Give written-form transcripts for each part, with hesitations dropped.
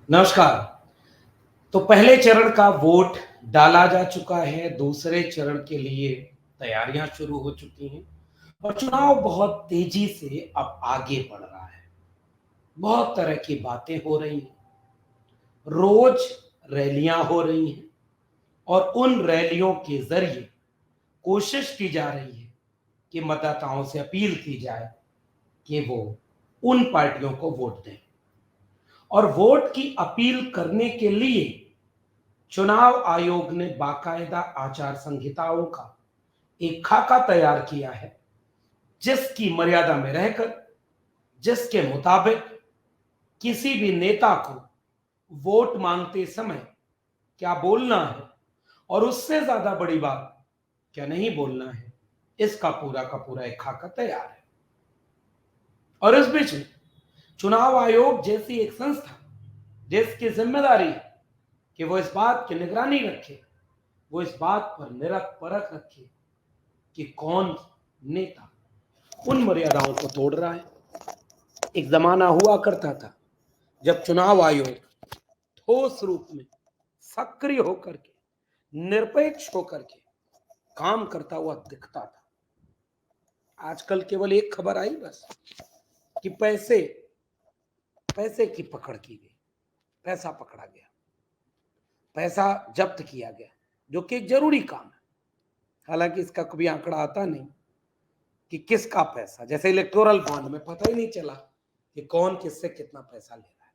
नमस्कार। तो पहले चरण का वोट डाला जा चुका है, दूसरे चरण के लिए तैयारियां शुरू हो चुकी हैं और चुनाव बहुत तेजी से अब आगे बढ़ रहा है। बहुत तरह की बातें हो रही हैं, रोज रैलियां हो रही हैं और उन रैलियों के जरिए कोशिश की जा रही है कि मतदाताओं से अपील की जाए कि वो उन पार्टियों को वोट दें। और वोट की अपील करने के लिए चुनाव आयोग ने बाकायदा आचार संहिताओं का एक खाका तैयार किया है, जिसकी मर्यादा में रहकर, जिसके मुताबिक किसी भी नेता को वोट मांगते समय क्या बोलना है और उससे ज्यादा बड़ी बात क्या नहीं बोलना है, इसका पूरा का पूरा एक खाका तैयार है। और इस बीच में चुनाव आयोग जैसी एक संस्था जिसकी जिम्मेदारी है कि वो इस बात की निगरानी रखे, वो इस बात पर निरख परख रखे कि कौन नेता उन मर्यादाओं को तोड़ रहा है। एक जमाना हुआ करता था जब चुनाव आयोग ठोस रूप में सक्रिय होकर के, निरपेक्ष होकर के काम करता हुआ दिखता था। आजकल केवल एक खबर आई बस कि पैसे पैसे की पकड़ की गई, पैसा पकड़ा गया, पैसा जब्त किया गया, जो कि एक जरूरी काम है। हालांकि इसका कभी आंकड़ा आता नहीं कि किसका पैसा, जैसे इलेक्टोरल बॉन्ड में पता ही नहीं चला कि कौन किससे कितना पैसा ले रहा है।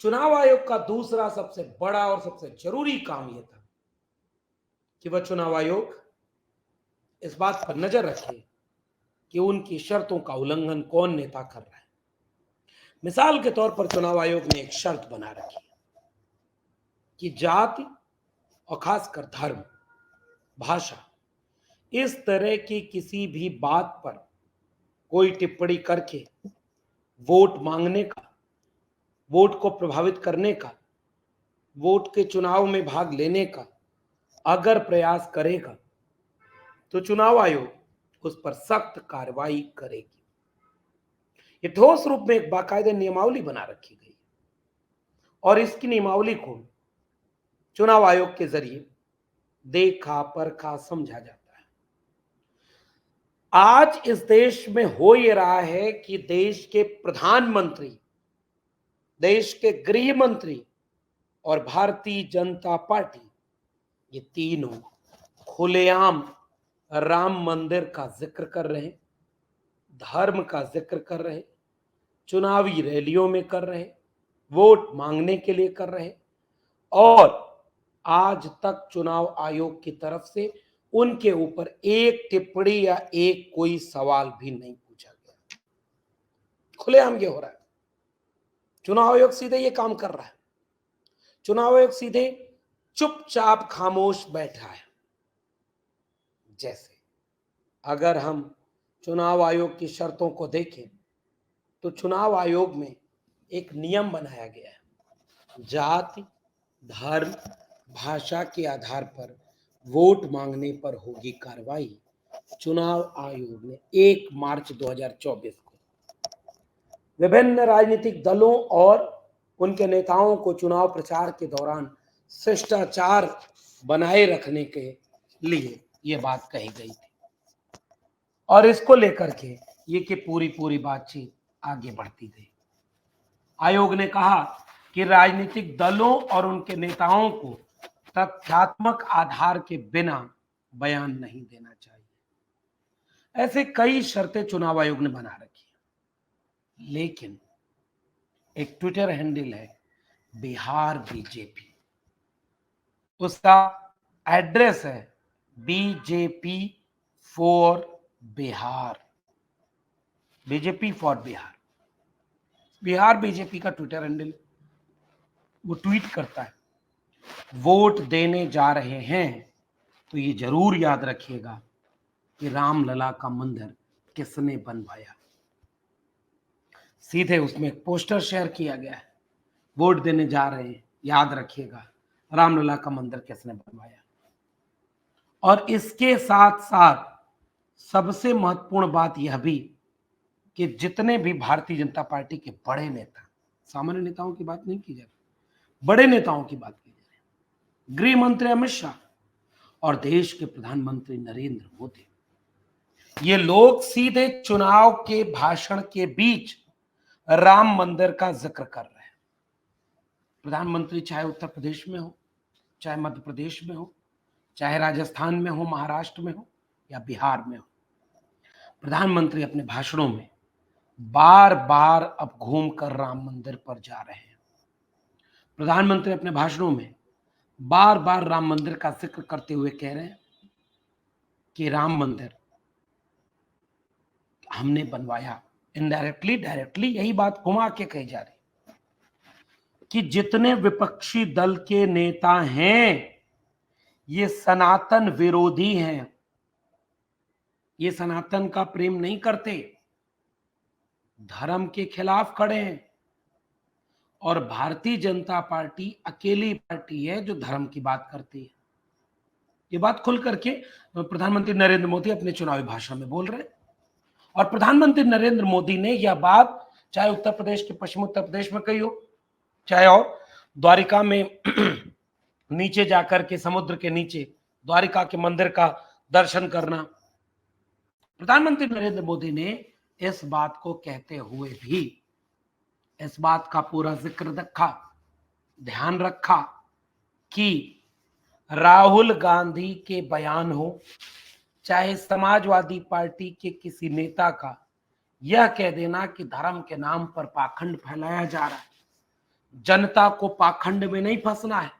चुनाव आयोग का दूसरा सबसे बड़ा और सबसे जरूरी काम यह था कि वह चुनाव आयोग इस बात पर नजर रखे कि उनकी शर्तों का उल्लंघन कौन नेता कर रहा है। मिसाल के तौर पर चुनाव आयोग ने एक शर्त बना रखी है कि जाति और खासकर धर्म, भाषा, इस तरह की किसी भी बात पर कोई टिप्पणी करके वोट मांगने का, वोट को प्रभावित करने का, वोट के चुनाव में भाग लेने का अगर प्रयास करेगा तो चुनाव आयोग उस पर सख्त कार्रवाई करेगी। ये ठोस रूप में एक बाकायदा नियमावली बना रखी गई और इसकी नियमावली को चुनाव आयोग के जरिए देखा परखा समझा जाता है। आज इस देश में हो ये रहा है कि देश के प्रधानमंत्री, देश के गृह मंत्री और भारतीय जनता पार्टी, ये तीनों खुलेआम राम मंदिर का जिक्र कर रहे हैं, धर्म का जिक्र कर रहे, चुनावी रैलियों में कर रहे, वोट मांगने के लिए कर रहे और आज तक चुनाव आयोग की तरफ से उनके ऊपर एक टिप्पणी या एक कोई सवाल भी नहीं पूछा गया। खुलेआम ये हो रहा है। चुनाव आयोग सीधे ये काम कर रहा है। चुनाव आयोग सीधे चुपचाप खामोश बैठा है। जैसे अगर हम चुनाव आयोग की शर्तों को देखें तो चुनाव आयोग में एक नियम बनाया गया है, जाति, धर्म, भाषा के आधार पर वोट मांगने पर होगी कार्रवाई। चुनाव आयोग ने 1 मार्च 2024 को विभिन्न राजनीतिक दलों और उनके नेताओं को चुनाव प्रचार के दौरान शिष्टाचार बनाए रखने के लिए यह बात कही गई थी और इसको लेकर के ये कि पूरी बातचीत आगे बढ़ती गई। आयोग ने कहा कि राजनीतिक दलों और उनके नेताओं को तथ्यात्मक आधार के बिना बयान नहीं देना चाहिए। ऐसे कई शर्तें चुनाव आयोग ने बना रखी है, लेकिन एक ट्विटर हैंडल है बिहार बीजेपी, उसका एड्रेस है BJP for Bihar, BJP for Bihar. Bihar BJP का ट्विटर हैंडल, वो ट्वीट करता है, वोट देने जा रहे हैं तो ये जरूर याद रखिएगा कि रामलला का मंदिर किसने बनवाया। सीधे उसमें एक पोस्टर शेयर किया गया है, वोट देने जा रहे हैं, याद रखिएगा रामलला का मंदिर किसने बनवाया। और इसके साथ साथ सबसे महत्वपूर्ण बात यह भी कि जितने भी भारतीय जनता पार्टी के बड़े नेता, सामान्य नेताओं की बात नहीं की जा रही, बड़े नेताओं की बात की जा रही। गृह मंत्री अमित शाह और देश के प्रधानमंत्री नरेंद्र मोदी, ये लोग सीधे चुनाव के भाषण के बीच राम मंदिर का जिक्र कर रहे हैं। प्रधानमंत्री चाहे उत्तर प्रदेश में हो, चाहे मध्य प्रदेश में हो, चाहे राजस्थान में हो, महाराष्ट्र में हो या बिहार में हो, प्रधानमंत्री अपने भाषणों में बार बार अब घूमकर राम मंदिर पर जा रहे हैं। प्रधानमंत्री अपने भाषणों में बार बार राम मंदिर का जिक्र करते हुए कह रहे हैं कि राम मंदिर हमने बनवाया। इनडायरेक्टली डायरेक्टली यही बात घुमा के कही जा रही कि जितने विपक्षी दल के नेता हैं ये सनातन विरोधी हैं, ये सनातन का प्रेम नहीं करते, धर्म के खिलाफ खड़े हैं। और भारतीय जनता पार्टी अकेली पार्टी है जो धर्म की बात करती है। ये बात खुल करके प्रधानमंत्री नरेंद्र मोदी अपने चुनावी भाषण में बोल रहे हैं। और प्रधानमंत्री नरेंद्र मोदी ने यह बात चाहे उत्तर प्रदेश के पश्चिम उत्तर प्रदेश में कही हो, चाहे और द्वारिका में नीचे जाकर के समुद्र के नीचे द्वारिका के मंदिर का दर्शन करना, प्रधानमंत्री नरेंद्र मोदी ने इस बात को कहते हुए भी इस बात का पूरा जिक्र रखा, ध्यान रखा कि राहुल गांधी के बयान हो, चाहे समाजवादी पार्टी के किसी नेता का, यह कह देना कि धर्म के नाम पर पाखंड फैलाया जा रहा है, जनता को पाखंड में नहीं फंसना है,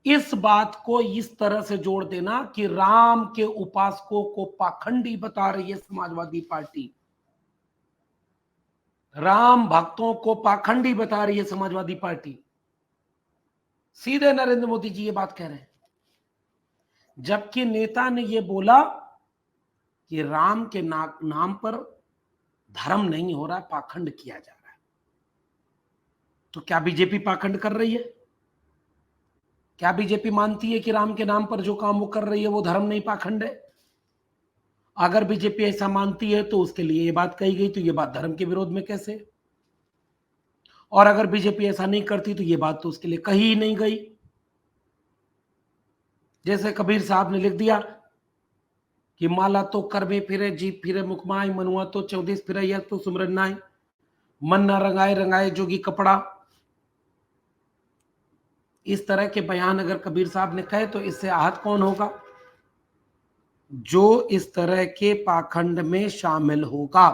इस बात को इस तरह से जोड़ देना कि राम के उपासकों को पाखंडी बता रही है समाजवादी पार्टी, राम भक्तों को पाखंडी बता रही है समाजवादी पार्टी। सीधे नरेंद्र मोदी जी ये बात कह रहे हैं, जबकि नेता ने ये बोला कि राम के नाम पर धर्म नहीं हो रहा, पाखंड किया जा रहा है। तो क्या बीजेपी पाखंड कर रही है? क्या बीजेपी मानती है कि राम के नाम पर जो काम वो कर रही है वो धर्म नहीं, पाखंड है? अगर बीजेपी ऐसा मानती है तो उसके लिए ये बात कही गई, तो ये बात धर्म के विरोध में कैसे? और अगर बीजेपी ऐसा नहीं करती तो ये बात तो उसके लिए कही ही नहीं गई। जैसे कबीर साहब ने लिख दिया कि माला तो करबे फिरे, जीप फिरे मुखमाई, मनुआ तो 14 फिरे, यह तो सुमरन नाई, मन ना रंगाए रंगाए जोगी कपड़ा। इस तरह के बयान अगर कबीर साहब ने कहे तो इससे आहत कौन होगा? जो इस तरह के पाखंड में शामिल होगा।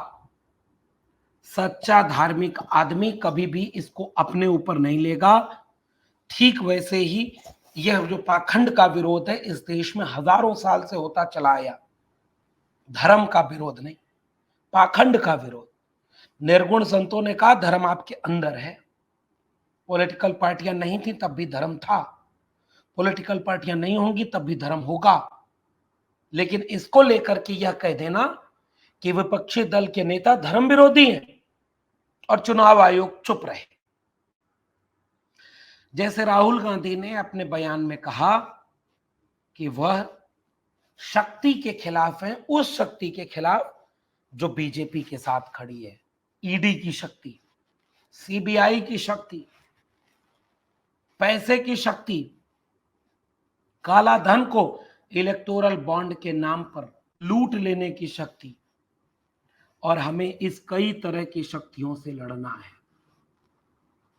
सच्चा धार्मिक आदमी कभी भी इसको अपने ऊपर नहीं लेगा। ठीक वैसे ही यह जो पाखंड का विरोध है इस देश में हजारों साल से होता चला आया, धर्म का विरोध नहीं, पाखंड का विरोध। निर्गुण संतों ने कहा धर्म आपके अंदर है। पॉलिटिकल पार्टियां नहीं थी तब भी धर्म था, पॉलिटिकल पार्टियां नहीं होंगी तब भी धर्म होगा। लेकिन इसको लेकर के यह कह देना कि विपक्षी दल के नेता धर्म विरोधी हैं और चुनाव आयोग चुप रहे। जैसे राहुल गांधी ने अपने बयान में कहा कि वह शक्ति के खिलाफ है, उस शक्ति के खिलाफ जो बीजेपी के साथ खड़ी है, ईडी की शक्ति, सीबीआई की शक्ति, पैसे की शक्ति, काला धन को इलेक्टोरल बॉन्ड के नाम पर लूट लेने की शक्ति, और हमें इस कई तरह की शक्तियों से लड़ना है।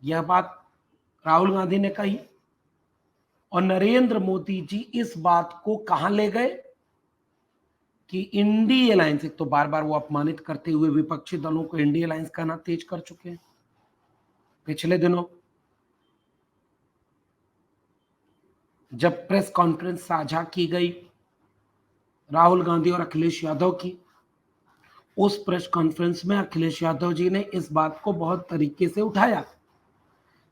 यह बात राहुल गांधी ने कही। और नरेंद्र मोदी जी इस बात को कहां ले गए कि इंडी अलायंस, एक तो बार बार वो अपमानित करते हुए विपक्षी दलों को इंडी अलायंस कहना तेज कर चुके हैं। पिछले दिनों जब प्रेस कॉन्फ्रेंस साझा की गई राहुल गांधी और अखिलेश यादव की, उस प्रेस कॉन्फ्रेंस में अखिलेश यादव जी ने इस बात को बहुत तरीके से उठाया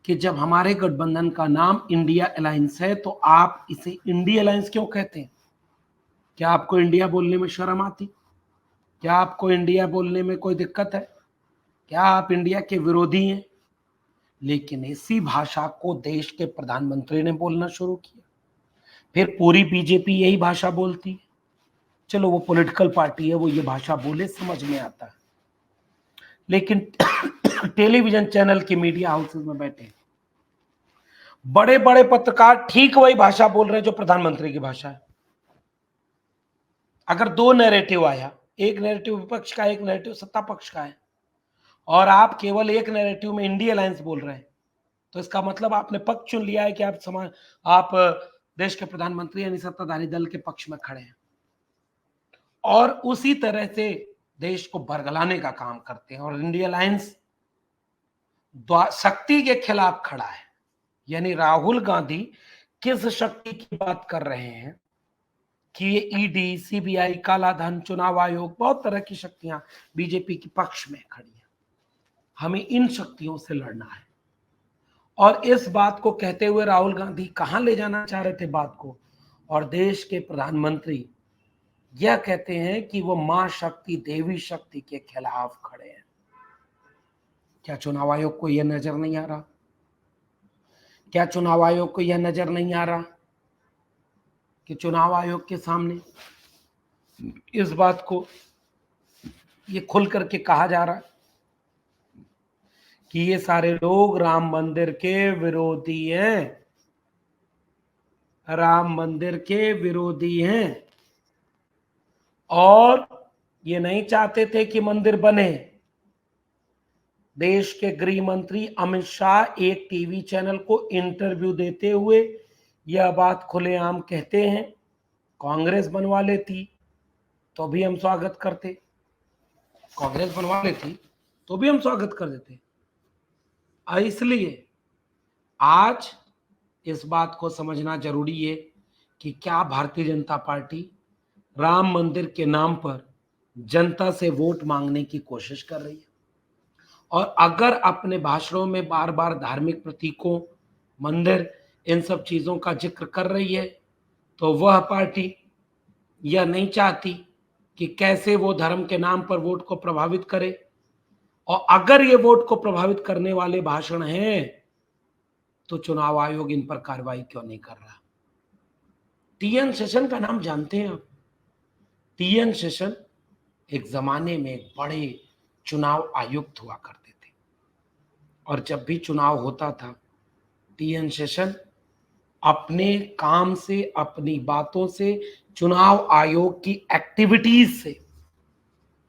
कि जब हमारे गठबंधन का नाम इंडिया अलायंस है तो आप इसे इंडी अलायंस क्यों कहते हैं? क्या आपको इंडिया बोलने में शर्म आती? क्या आपको इंडिया बोलने में कोई दिक्कत है? क्या आप इंडिया के विरोधी हैं? लेकिन इसी भाषा को देश के प्रधानमंत्री ने बोलना शुरू किया। फिर पूरी बीजेपी यही भाषा बोलती है। चलो वो पॉलिटिकल पार्टी है, वो ये भाषा बोले, समझ में आता है। लेकिन टेलीविजन चैनल के मीडिया हाउसेज में बैठे हैं, बड़े बड़े पत्रकार ठीक वही भाषा बोल रहे हैं जो प्रधानमंत्री की भाषा है। अगर दो नैरेटिव आया, एक नैरेटिव विपक्ष का, एक नैरेटिव सत्ता पक्ष का है, और आप केवल एक नैरेटिव में इंडिया अलायंस बोल रहे हैं, तो इसका मतलब आपने पक्ष चुन लिया है कि आप देश के प्रधानमंत्री यानी सत्ताधारी दल के पक्ष में खड़े हैं, और उसी तरह से देश को बरगलाने का काम करते हैं। और इंडिया अलायंस शक्ति के खिलाफ खड़ा है, यानी राहुल गांधी किस शक्ति की बात कर रहे हैं कि ये ईडी, सीबीआई, काला धन, चुनाव आयोग, बहुत तरह की शक्तियां बीजेपी के पक्ष में खड़ी हैं। हमें इन शक्तियों से लड़ना है। और इस बात को कहते हुए राहुल गांधी कहां ले जाना चाह रहे थे बात को, और देश के प्रधानमंत्री यह कहते हैं कि वो मां शक्ति, देवी शक्ति के खिलाफ खड़े हैं। क्या चुनाव आयोग को यह नजर नहीं आ रहा? क्या चुनाव आयोग को यह नजर नहीं आ रहा कि चुनाव आयोग के सामने इस बात को ये खुल करके कहा जा रहा है कि ये सारे लोग राम मंदिर के विरोधी हैं, राम मंदिर के विरोधी हैं, और ये नहीं चाहते थे कि मंदिर बने। देश के गृह मंत्री अमित शाह एक टीवी चैनल को इंटरव्यू देते हुए यह बात खुलेआम कहते हैं, कांग्रेस बनवा लेती तो भी हम स्वागत करते, कांग्रेस बनवा लेती तो भी हम स्वागत कर देते। इसलिए आज इस बात को समझना जरूरी है कि क्या भारतीय जनता पार्टी राम मंदिर के नाम पर जनता से वोट मांगने की कोशिश कर रही है, और अगर अपने भाषणों में बार बार धार्मिक प्रतीकों, मंदिर, इन सब चीजों का जिक्र कर रही है, तो वह पार्टी यह नहीं चाहती कि कैसे वो धर्म के नाम पर वोट को प्रभावित करे। और अगर ये वोट को प्रभावित करने वाले भाषण हैं तो चुनाव आयोग इन पर कार्रवाई क्यों नहीं कर रहा? टीएन शेषन का नाम जानते हैं आप? टीएन शेषन एक जमाने में एक बड़े चुनाव आयुक्त हुआ करते थे, और जब भी चुनाव होता था टीएन शेषन अपने काम से, अपनी बातों से, चुनाव आयोग की एक्टिविटीज से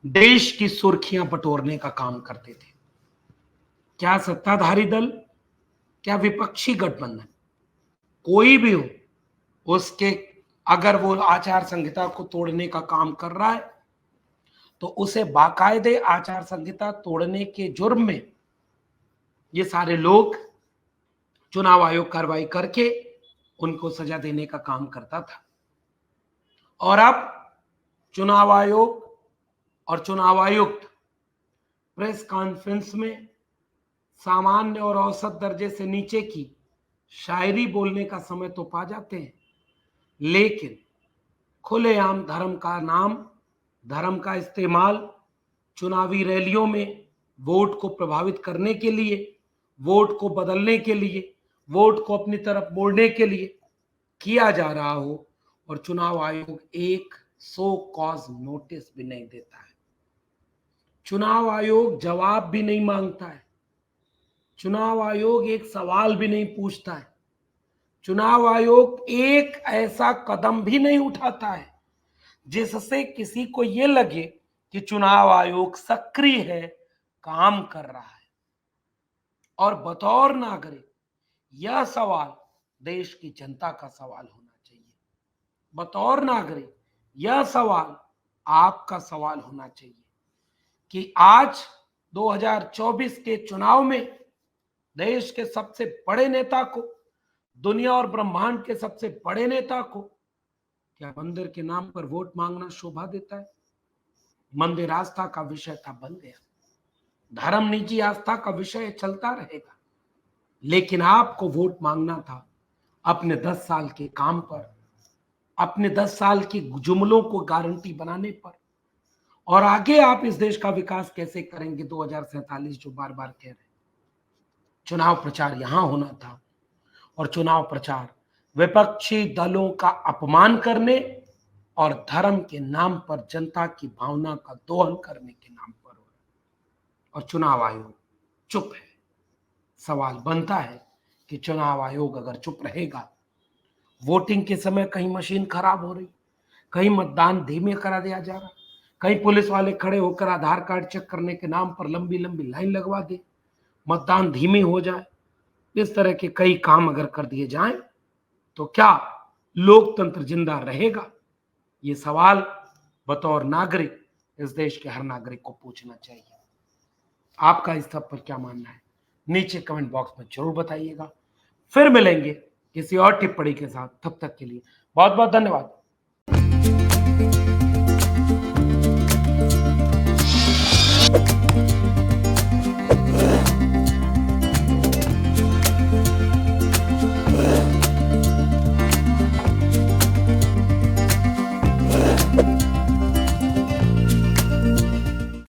देश की सुर्खियां बटोरने का काम करते थे। क्या सत्ताधारी दल, क्या विपक्षी गठबंधन, कोई भी हो, उसके अगर वो आचार संहिता को तोड़ने का काम कर रहा है तो उसे बाकायदे आचार संहिता तोड़ने के जुर्म में ये सारे लोग चुनाव आयोग कार्रवाई करके उनको सजा देने का काम करता था। और अब चुनाव आयोग और चुनाव आयुक्त प्रेस कॉन्फ्रेंस में सामान्य और औसत दर्जे से नीचे की शायरी बोलने का समय तो पा जाते हैं, लेकिन खुलेआम धर्म का नाम, धर्म का इस्तेमाल चुनावी रैलियों में वोट को प्रभावित करने के लिए, वोट को बदलने के लिए, वोट को अपनी तरफ मोड़ने के लिए किया जा रहा हो, और चुनाव आयोग एक सो कॉज नोटिस भी नहीं देता है, चुनाव आयोग जवाब भी नहीं मांगता है, चुनाव आयोग एक सवाल भी नहीं पूछता है, चुनाव आयोग एक ऐसा कदम भी नहीं उठाता है जिससे किसी को यह लगे कि चुनाव आयोग सक्रिय है, काम कर रहा है। और बतौर नागरिक यह सवाल देश की जनता का सवाल होना चाहिए, बतौर नागरिक यह सवाल आपका सवाल होना चाहिए कि आज 2024 के चुनाव में देश के सबसे बड़े नेता को, दुनिया और ब्रह्मांड के सबसे बड़े नेता को क्या मंदिर के नाम पर वोट मांगना शोभा देता है? मंदिर आस्था का विषय था, बन गया, धर्म निजी आस्था का विषय चलता रहेगा, लेकिन आपको वोट मांगना था अपने 10 साल के काम पर, अपने 10 साल की जुमलों को गारंटी बनाने पर, और आगे आप इस देश का विकास कैसे करेंगे 2047 जो बार बार कह रहे हैं। चुनाव प्रचार यहां होना था, और चुनाव प्रचार विपक्षी दलों का अपमान करने और धर्म के नाम पर जनता की भावना का दोहन करने के नाम पर हो रहा है। और चुनाव आयोग चुप है। सवाल बनता है कि चुनाव आयोग अगर चुप रहेगा, वोटिंग के समय कहीं मशीन खराब हो रही, कहीं मतदान धीमे करा दिया जा रहा, कहीं पुलिस वाले खड़े होकर आधार कार्ड चेक करने के नाम पर लंबी लंबी लाइन लगवा दे, मतदान धीमे हो जाए, इस तरह के कई काम अगर कर दिए जाएं तो क्या लोकतंत्र जिंदा रहेगा? ये सवाल बतौर नागरिक इस देश के हर नागरिक को पूछना चाहिए। आपका इस सब पर क्या मानना है नीचे कमेंट बॉक्स में जरूर बताइएगा। फिर मिलेंगे किसी और टिप्पणी के साथ, तब तक के लिए बहुत बहुत धन्यवाद।